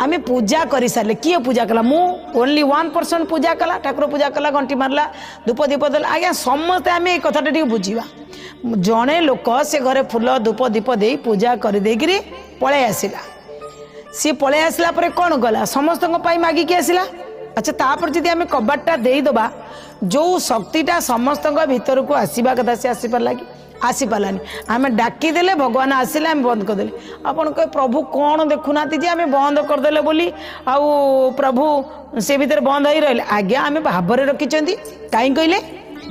आमे पूजा कर सारे किए पूजा कला मु ओनली 1% पूजा कला ठाकुर पूजा कला घंटी मारला धूप दीप देला आज्ञा समस्ते आम ये कथाटा टी बुझा जड़े लोक से घरे फुल धूप दीप दे पूजा कर देकरी पलि आसला सी पलि आसला कौन गला समस्त मागिकी आसला अच्छा तापर जदि आम कबाटा देदबा जो शक्तिटा समस्त भीतर को आसवा कथा सी आसी पार्ला कि आसी पारानी आम डाकीदे भगवान आसिले आम बंद करदे आपन कहे प्रभु कौन देखुना जे आम बंद करदे बोली आउ प्रभु से भीतर बंद हो रही आज्ञा आम भाव रखिंट कहीं कहले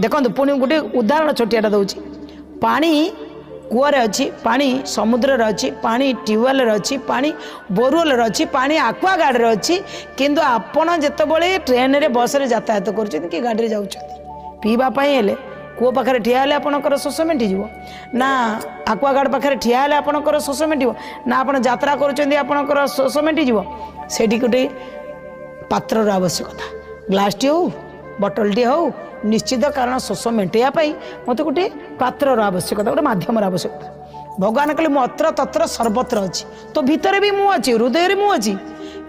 देखो पुणी गोटे उदाहरण छोटियाटा दूसरी पानी कूअर अच्छी पानी समुद्र अच्छी पानी ट्यूबवेल अच्छी पानी बोरवेल अच्छी पानी आक्वा गार्ड अच्छी किंतु आपण जिते ट्रेन रे बस रे यातायात कर कि गाड़ी जाऊँ पीवाई कूओ पाखे ठिया आपणकर शोष मेटिव ना आक्वा गार्ड पाखे ठिया आपणकर शोष मेटिव ना आप यात्रा करपणकर शोष मेटिव से गोटे पात्र आवश्यकता ग्लासटी हो बटलटी हो निश्चित कारण शोष मेटाई मत गोटे पात्र आवश्यकता गोटे मध्यम आवश्यकता भगवान कहले मत्र तत्र सर्वत्र अच्छी तो भितर भी मु अच्छी हृदय मु अच्छी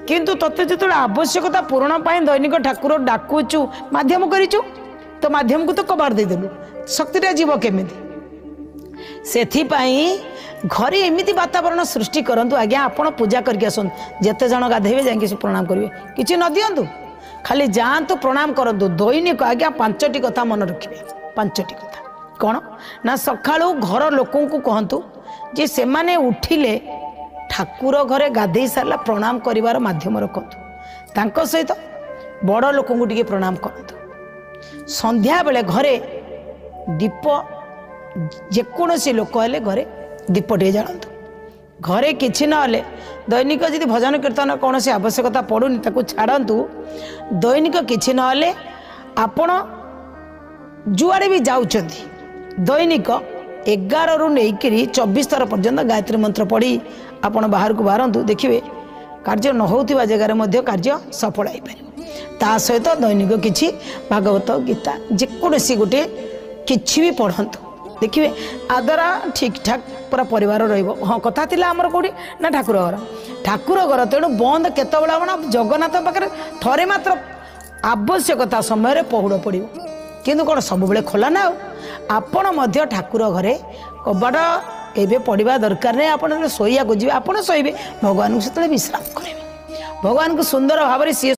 किंतु तत्ते जो आवश्यकता पूरण दैनिक ठाकुर डाकुचु मध्यम करूँ तो मध्यम को तो कबार देदेलु शक्तिटा जीव केमी से घरे एमती वातावरण सृष्टि करूँ आज्ञा आप पूजा करके आसतु जिते जन गाधेबे जाकि प्रणाम करेंगे किसी न दिंतु खाली जातु प्रणाम करूँ दैनिक आज्ञा 5टी कथा मन रखिए 5टी कथा कौन ना सकाळु घर लोक कहतु जे से माने उठिले ठाकुर घरे गाधे सारा प्रणाम करिवार माध्यम रखतु सहित बड़ लोक टिके प्रणाम करतु संध्या बेले घरे दीप जेकोसी लोक हेले घरे दीप टे जालतु घरे किछि नले दैनिक जदि भजन कीर्तन कौन से आवश्यकता पड़ूनी ताकू छाड़तु दैनिक किछि नले आपण जुआड़े भी जाउछंती दैनिक 11 रु लेकर 24 थर पर्यंत गायत्री मंत्र पढ़ी आपण बाहर को बाहरतु देखिए कार्य न होतिबा जगार मध्य कार्य सफल हो पार ता सहित दैनिक किछि भागवत गीता जेकोसी गोटे किछि भी पढ़ंतु देखिए आदरा ठीक ठाक पूरा परिवार हाँ कथा थिला आमर कौटी ना ठाकुर घर तेणु बंद केतबेला बना जगन्नाथ पाखे थरे मात्र आवश्यकता समय पहुड़ पड़ो किंतु कौन सब बेले खोला ना आपण मध्य ठाकुर घरे कबाट एबे पढ़ा दरकार नहीं आप शोया को जी आप शोबे भगवान को से विश्राम करेंगे भगवान को सुंदर भाव सी